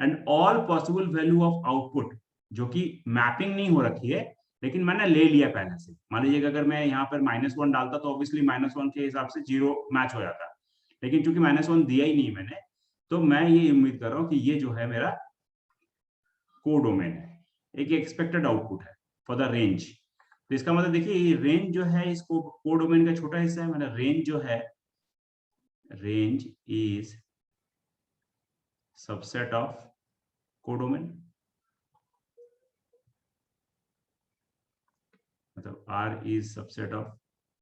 And all possible value of output जो कि मैपिंग नहीं हो रखी है लेकिन मैंने ले लिया पहले से, मान लीजिए अगर मैं यहाँ पर -1 डालता तो ऑब्वियसली -1 के हिसाब से 0 मैच हो जाता, लेकिन चूंकि -1 दिया ही नहीं मैंने, तो मैं ये उम्मीद कर रहा हूँ कि ये जो है मेरा कोडोमेन है, एक एक्सपेक्टेड आउटपुट है फॉर द रेंज। तो इसका मतलब देखिए ये रेंज जो है इसको कोडोमेन का छोटा हिस्सा है, मतलब रेंज जो है, range is subset of codomain, मतलब R is subset of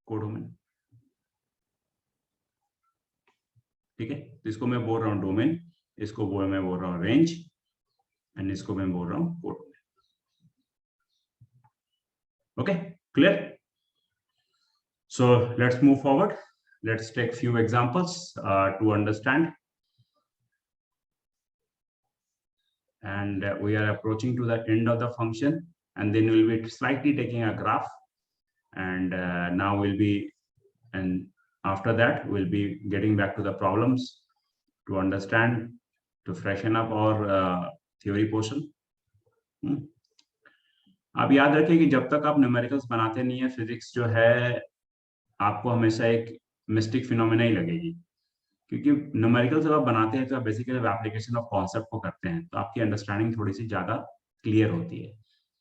codomain, ठीक है। तो इसको मैं बोल रहा हूँ डोमेन, इसको मैं बोल रहा हूँ रेंज एंड इसको मैं बोल रहा हूँ codomain. Okay, clear. So let's move forward. Let's take few examples to understand. And we are approaching to the end of the function, and then we'll be slightly taking a graph. And now we'll be, and after that, we'll be getting back to the problems to understand, to freshen up our theory portion. आप याद रखिए कि जब तक आप numericals बनाते नहीं है, फिजिक्स जो है आपको हमेशा एक मिस्टिक फिनोमेना ही लगेगी, क्योंकि न्यूमेरिकल जब आप बनाते हैं तो आप बेसिकली एप्लीकेशन ऑफ कॉन्सेप्ट को करते हैं, तो आपकी अंडरस्टैंडिंग थोड़ी सी ज्यादा क्लियर होती है।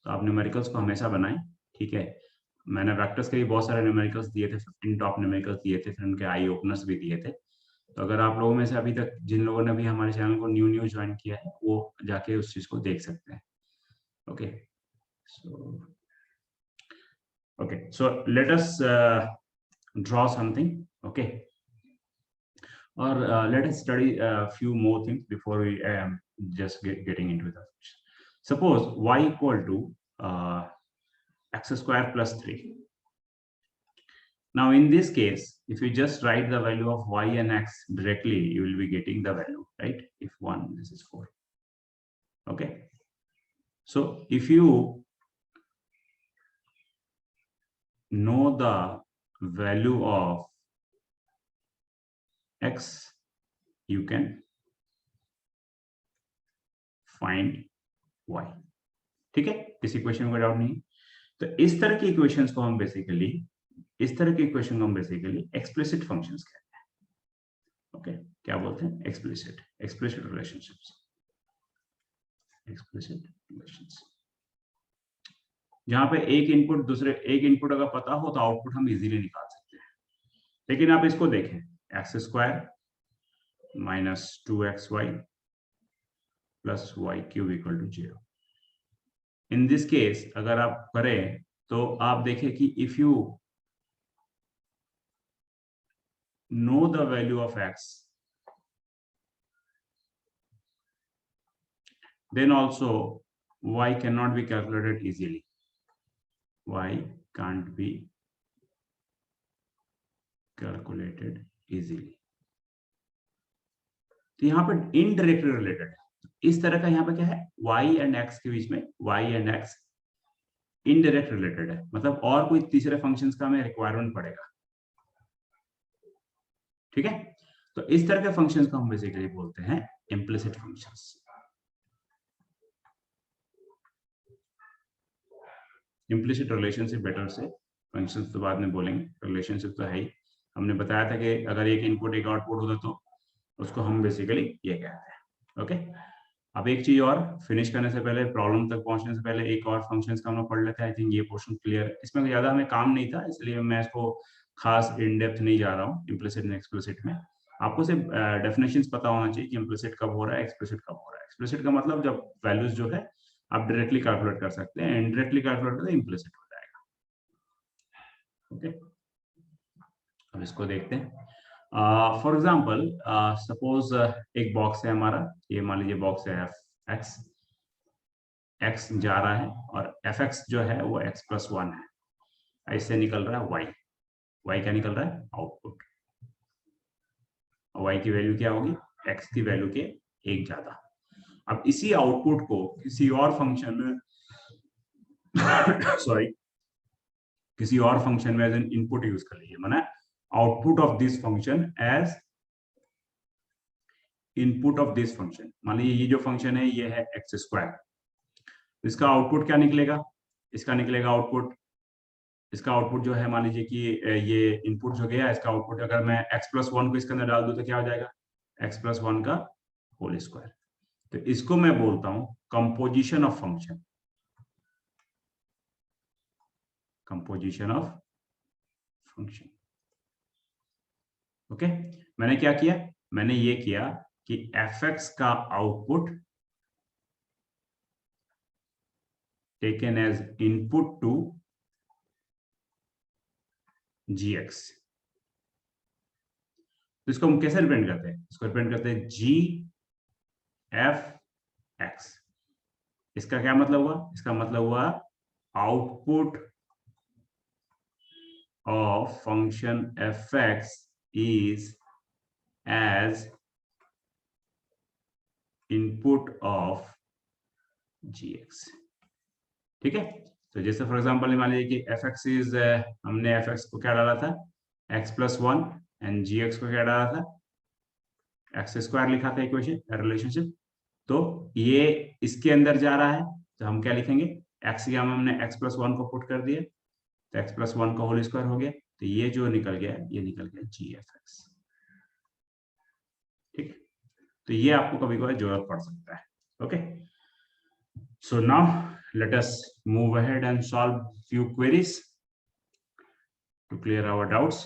तो आप न्यूमेरिकल्स को हमेशा बनाएं, ठीक है। मैंने वेक्टर्स के भी बहुत सारे न्यूमेरिकल्स दिए थे, 15 टॉप न्यूमेरिकल्स दिए थे, फिर उनके आई ओपनर्स भी दिए थे। तो अगर आप लोगों में से अभी तक जिन लोगों ने भी हमारे चैनल को न्यू ज्वाइन किया है वो जाके उस चीज को देख सकते हैं। Okay, so let us draw something, okay, or let us study a few more things before we just getting into the suppose y equal to x square plus 3. Now in this case, if you just write the value of y and x directly, you will be getting the value, right? If 1, this is 4. Okay. So if you know the value of x, you can find y. ठीक है, किसी question का doubt नहीं। तो इस तरह की equations को हम बेसिकली एक्सप्लिसिट फंक्शंस कहते हैं। ओके, क्या बोलते हैं? एक्सप्लिसिट रिलेशनशिप्स, एक्सप्लिसिट रिलेशंस, जहां पे एक इनपुट अगर पता हो तो आउटपुट हम इजीली निकाल सकते हैं। लेकिन आप इसको देखें, x square minus 2xy plus y cube equal to 0। In this case अगर आप करें तो आप देखें कि if you know the value of x, then also y cannot be calculated easily. Y can't be calculated easily. तो यहाँ पर इनडायरेक्टली रिलेटेड है। इस तरह का यहाँ पे क्या है, y एंड x के बीच में y and x indirect related है, मतलब और कोई तीसरे फंक्शंस का हमें रिक्वायरमेंट पड़ेगा। ठीक है, तो इस तरह के फंक्शंस को हम बेसिकली बोलते हैं implicit functions. Implicit relationship better से, फंक्शंस तो बाद में बोलेंगे, रिलेशनशिप तो है ही। हमने बताया था कि अगर एक इनपुट एक आउटपुट होता तो उसको हम बेसिकली ये कहते हैं। ओके, अब एक चीज और फिनिश करने से पहले, प्रॉब्लम तक पहुंचने से पहले एक और फंक्शंस का हम लोग पढ़ लेते हैं। आई थिंक ये पोर्शन क्लियर है, इसमें ज्यादा हमें काम नहीं था, इसलिए मैं इसको खास इन डेप्थ नहीं जा रहा हूँ इम्प्लिसिट एंड एक्सप्लिसिट में। आपको सिर्फ डेफिनेशंस पता होना चाहिए कि इम्प्लिसिट कब हो रहा है, एक्सप्लिसिट कब हो रहा है। एक्सप्लिसिट का मतलब जब वैल्यूज जो है आप डायरेक्टली कैलकुलेट कर सकते हैं, इनडायरेक्टली कैलकुलेट करते इम्प्लिसिट हो जाएगा। ओके, अब इसको देखते हैं। फॉर एग्जाम्पल सपोज एक बॉक्स है हमारा, ये मान लीजिए बॉक्स है x, x जा रहा है और fx जो है वो x प्लस 1 है, ऐसे निकल रहा है y क्या निकल रहा है? आउटपुट। y की वैल्यू क्या होगी? x की वैल्यू के एक ज्यादा। अब इसी आउटपुट को किसी और फंक्शन में सॉरी किसी और फंक्शन में एज एन इनपुट यूज कर लीजिए, माना output of this function as input of this function. मान लीजिए ये जो फंक्शन है ये है एक्स स्क्वायर, इसका आउटपुट क्या निकलेगा? इसका निकलेगा आउटपुट, इसका आउटपुट जो है मान लीजिए कि ये इनपुट जो गया, इसका आउटपुट अगर मैं x प्लस 1 को इसके अंदर डाल दूं तो क्या हो जाएगा? x प्लस 1 का होल स्क्वायर। तो इसको मैं बोलता हूं composition of function, composition of function. Okay, मैंने क्या किया? मैंने ये किया कि fx का output taken as input to gx। तो इसको हम कैसे रिप्रेजेंट करते हैं? इसको रिप्रेजेंट करते हैं gfx। इसका क्या मतलब हुआ? इसका मतलब हुआ output of function fx is as input of gx। ठीक है, तो जैसे फॉर एग्जांपल मान लीजिए कि fx इज, हमने fx को क्या डाला था? x प्लस 1 एंड gx को क्या डाला था? x स्क्वायर लिखा था इक्वेशन रिलेशनशिप। तो ये इसके अंदर जा रहा है तो हम क्या लिखेंगे? x की हमने x प्लस 1 को पुट कर दिया तो x प्लस 1 का होल स्क्वायर हो गया, तो ये जो निकल गया ये निकल गया gfx। ठीक, तो ये आपको कभी कभी जरूरत पड़ सकता है। Okay, so now let us move ahead and solve few queries to clear our doubts.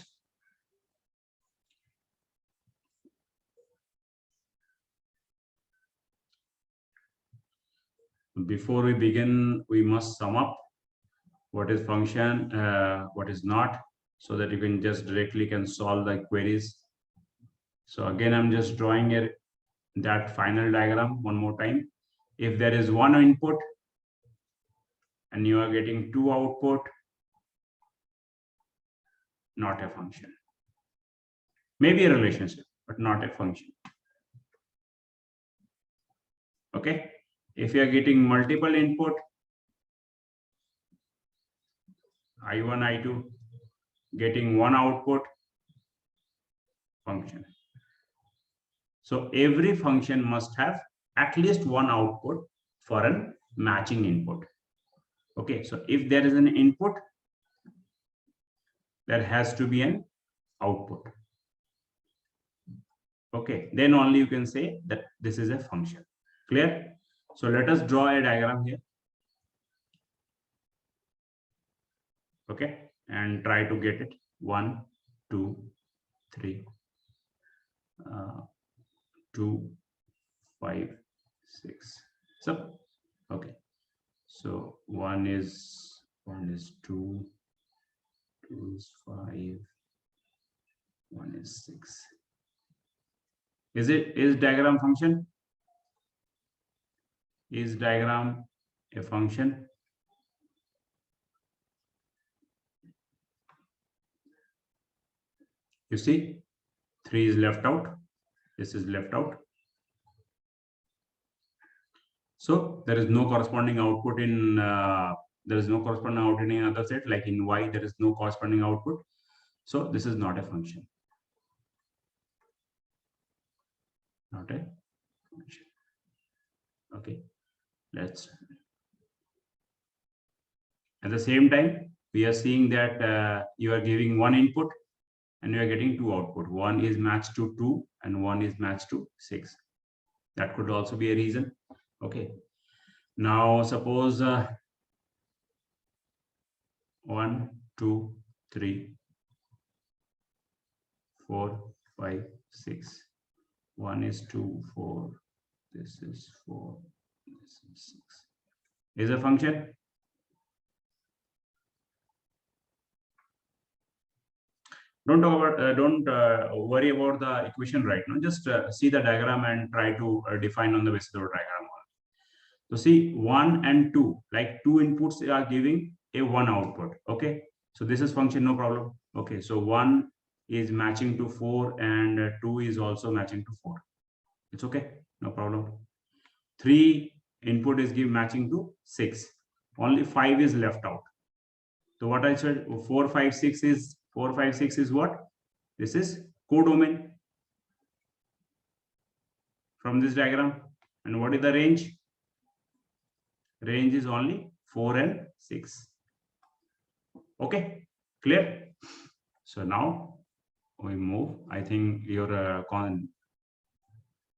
Before we begin, we must sum up what is function, what is not, so that you can just directly can solve the queries. So again, I'm just drawing that final diagram one more time. If there is one input and you are getting two output, not a function. Maybe a relationship, but not a function. Okay. If you are getting multiple input, I1, I2, getting one output, function. So every function must have at least one output for a matching input. Okay, so if there is an input, there has to be an output. Okay, then only you can say that this is a function. Clear? So let us draw a diagram here. Okay, and try to get it. 1, 2, 3, 2, 5, 6. So okay, so 1 is 2, 2 is 5, 1 is 6. Is diagram function? Is diagram a function? You see, 3 is left out. This is left out. So there is no corresponding output in there is no corresponding output in another set, like in Y there is no corresponding output. So this is not a function. Not a function. Okay, let's. At the same time, we are seeing that you are giving one input and you are getting two output. One is matched to 2 and one is matched to 6. That could also be a reason. Okay. Now suppose 1, 2, 3, 4, 5, 6. 1 is 2, 4. This is 4. This is 6. Is a function. Don't talk about, don't worry about the equation right now. Just see the diagram and try to define on the basis of the diagram. So see 1 and 2, like two inputs are giving a one output. Okay, so this is function, no problem. Okay, so 1 is matching to 4 and 2 is also matching to 4. It's okay, no problem. 3 input is matching to 6. Only 5 is left out. So what I said, 4, 5, 6 is 4, 5, 6 is what? This is codomain from this diagram. And what is the range? Range is only 4 and 6. Okay, clear? So now we move. I think your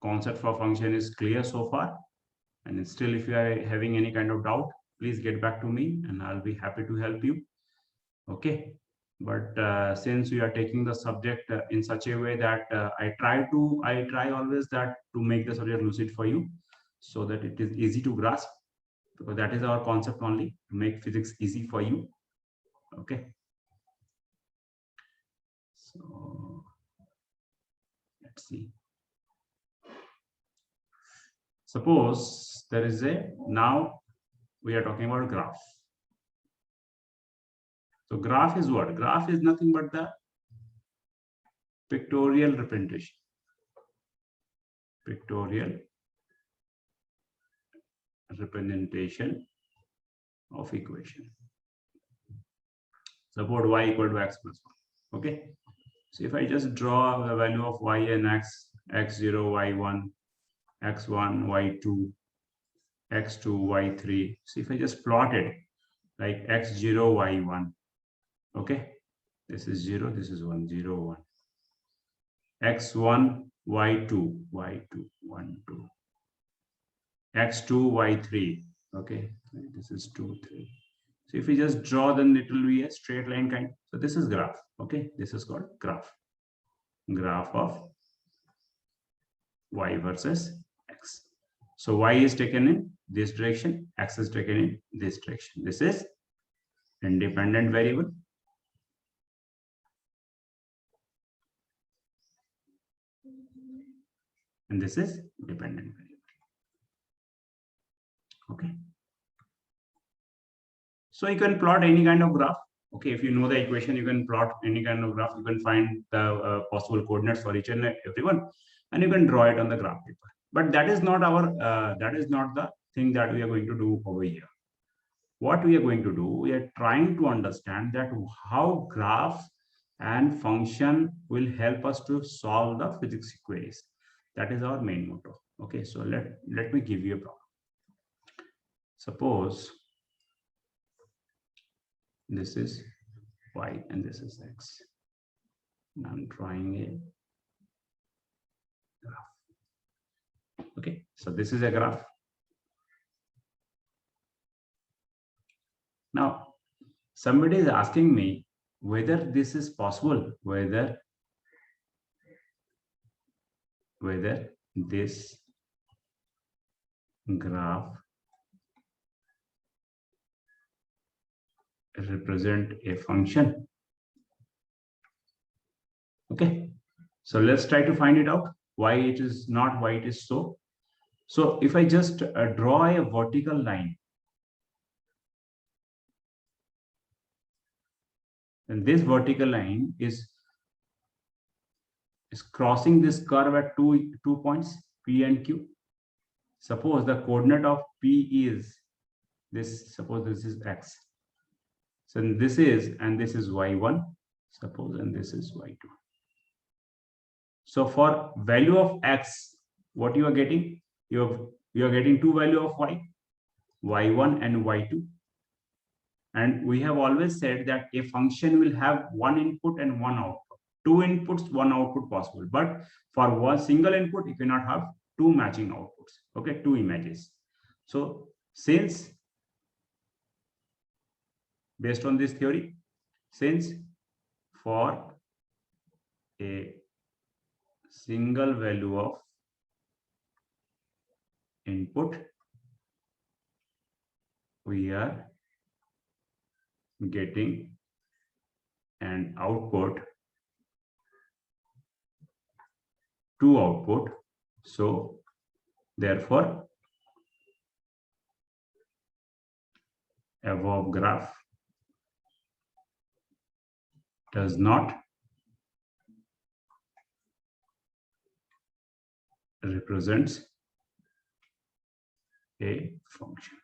concept for function is clear so far. And still, if you are having any kind of doubt, please get back to me and I'll be happy to help you. Okay. But since we are taking the subject in such a way that I try always that to make the subject lucid for you so that it is easy to grasp, because that is our concept only, to make physics easy for you. Okay. So let's see. Suppose there is now we are talking about graph. So graph is what? Graph is nothing but the pictorial representation. Pictorial representation of equation. Suppose y equal to x plus 1. Okay. So if I just draw the value of y and x, x0, y1, x1, y2, x2, y3. So if I just plot it like x0, y1. Okay. This is 0, this is 1, 0, 1. x1, y2, y2, 1, 2. x2, y3. Okay. This is 2, 3. So if we just draw, then it will be a straight line kind. So this is graph. Okay. This is called graph. Graph of y versus x. So y is taken in this direction, x is taken in this direction. This is independent variable. And this is dependent variable. Okay. So you can plot any kind of graph. Okay, if you know the equation, you can plot any kind of graph. You can find the possible coordinates for each and every one, and you can draw it on the graph paper. But that is not our that is not the thing that we are going to do over here. What we are going to do, we are trying to understand that how graph and function will help us to solve the physics queries. That is our main motto. Okay, so let me give you a problem. Suppose this is y and this is x. I'm drawing a graph. Okay, so this is a graph. Now, somebody is asking me whether this is possible, whether this graph represent a function. Okay, so let's try to find it out, why it is not, why it is so. So if I just draw a vertical line, and this vertical line is crossing this curve at two points, P and Q. Suppose the coordinate of P is this, suppose this is x. So this is, and this is y1, suppose, and this is y2. So for value of x, what you are getting? You are getting two value of y, y1 and y2. And we have always said that a function will have one input and one output. Two inputs, one output possible. But for one single input, you cannot have two matching outputs. Okay, two images. So since, based on this theory, since for a single value of input, we are getting an output, two output. So therefore, above graph does not represents a function.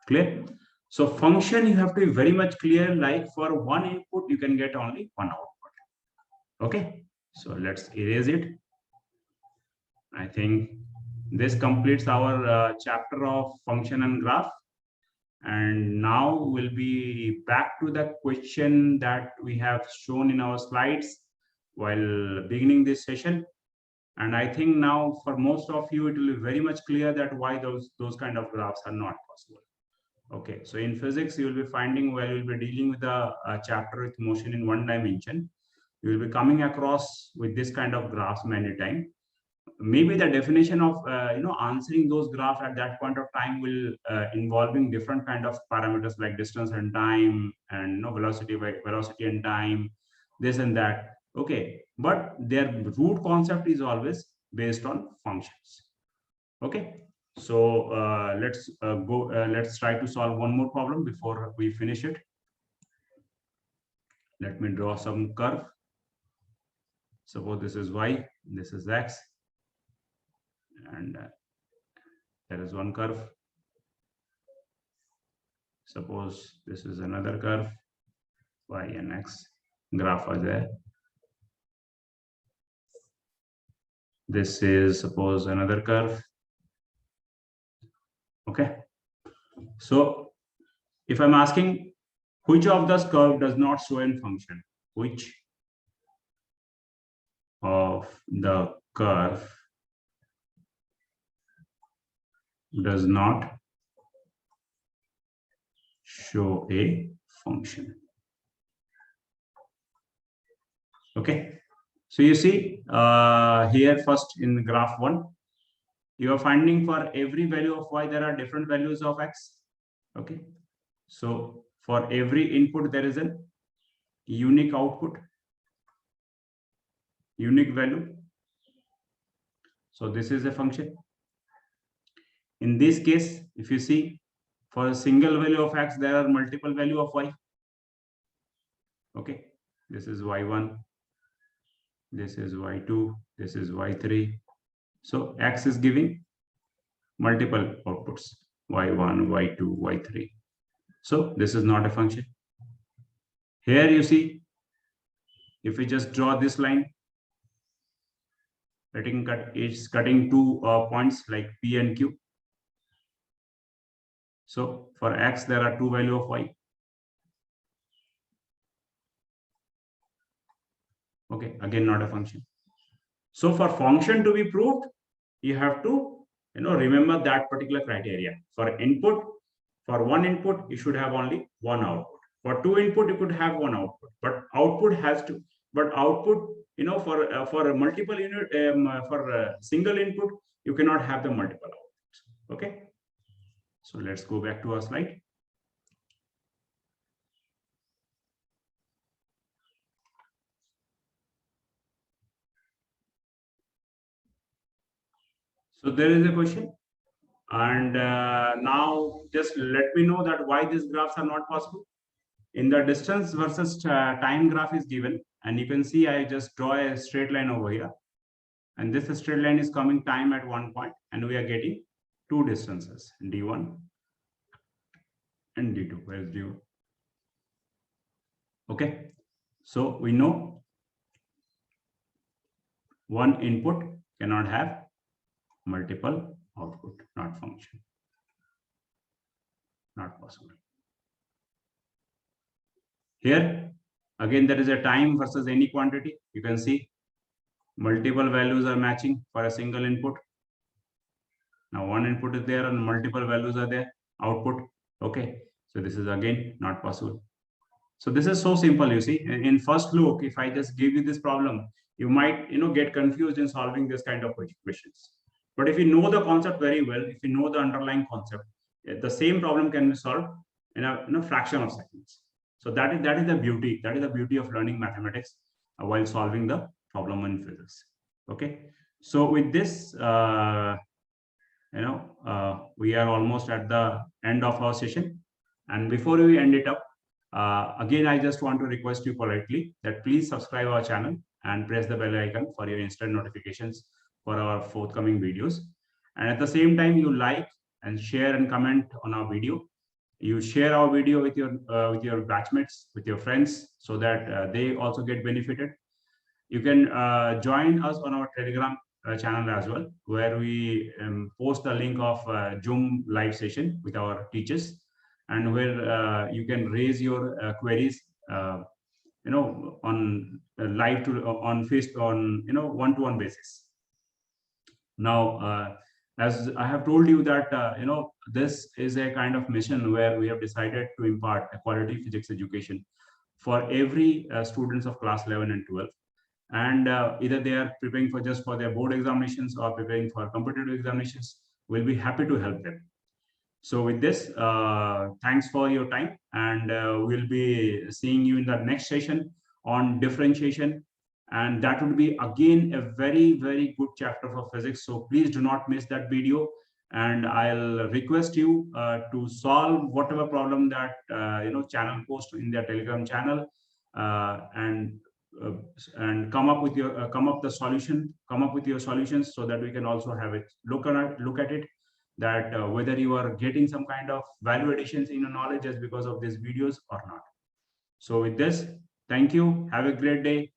Clear? So function, you have to be very much clear, like for one input, you can get only one output. Okay, so let's erase it. I think this completes our chapter of function and graph. And now we'll be back to the question that we have shown in our slides while beginning this session. And I think now for most of you, it will be very much clear that why those kind of graphs are not possible. Okay, so in physics, you will be finding, while you'll be dealing with a chapter with motion in one dimension, you will be coming across with this kind of graphs many times. Maybe the definition of answering those graphs at that point of time will involving different kind of parameters like distance and time, and velocity and time, this and that. Okay, but their root concept is always based on functions. Okay, so let's try to solve one more problem before we finish it. Let me draw some curve. Suppose this is y, this is x, and there is one curve. Suppose this is another curve, y and x, graph are there. This is, suppose, another curve. Okay, so if I'm asking which of this curve does not show in function, which of the curve does not show a function. Okay, so you see here first in graph 1, you are finding for every value of y, there are different values of x. Okay, so for every input, there is a unique output, unique value. So this is a function. In this case, if you see, for a single value of x, there are multiple value of y. Okay, this is y1, this is y2, this is y3. So x is giving multiple outputs, y1, y2, y3. So this is not a function. Here you see, if we just draw this line, is cutting two points like P and Q. So for X, there are two values of Y. Okay, again, not a function. So for function to be proved, you have to remember that particular criteria. For input, for one input, you should have only one output. For two input, you could have one output, but output has to. But output, for a multiple unit, for a single input, you cannot have the multiple outputs. Okay. So let's go back to our slide. So there is a question, and now just let me know that why these graphs are not possible. In the distance versus time graph is given, and you can see I just draw a straight line over here, and this straight line is coming time at one point, and we are getting two distances, d1 and d2. Where is d1? Okay, so we know one input cannot have multiple output, not function, not possible. Here again, there is a time versus any quantity. You can see multiple values are matching for a single input. Now one input is there and multiple values are there, output. Okay, so this is again not possible. So this is so simple, you see. In first look, if I just give you this problem, you might get confused in solving this kind of questions. But if you know the concept very well, if you know the underlying concept, the same problem can be solved in a fraction of seconds. So that is the beauty. That is the beauty of learning mathematics while solving the problem in physics. Okay. So with this, we are almost at the end of our session. And before we end it up, again, I just want to request you politely that please subscribe our channel and press the bell icon for your instant notifications for our forthcoming videos. And at the same time, you like and share and comment on our video. You share our video with your batchmates, with your friends, so that they also get benefited. You can join us on our Telegram channel as well, where we post the link of Zoom live session with our teachers, and where you can raise your queries, on live to on face on one-to-one basis. Now, as I have told you that this is a kind of mission where we have decided to impart a quality physics education for every students of class 11 and 12. And either they are preparing for just for their board examinations or preparing for competitive examinations, we'll be happy to help them. So with this, thanks for your time, and we'll be seeing you in the next session on differentiation. And that would be again a very, very good chapter for physics. So please do not miss that video. And I'll request you to solve whatever problem that channel post in their Telegram channel, and come up with your come up with your solutions, so that we can also have it look at it, that whether you are getting some kind of value additions in your knowledge just because of these videos or not. So with this, thank you, have a great day.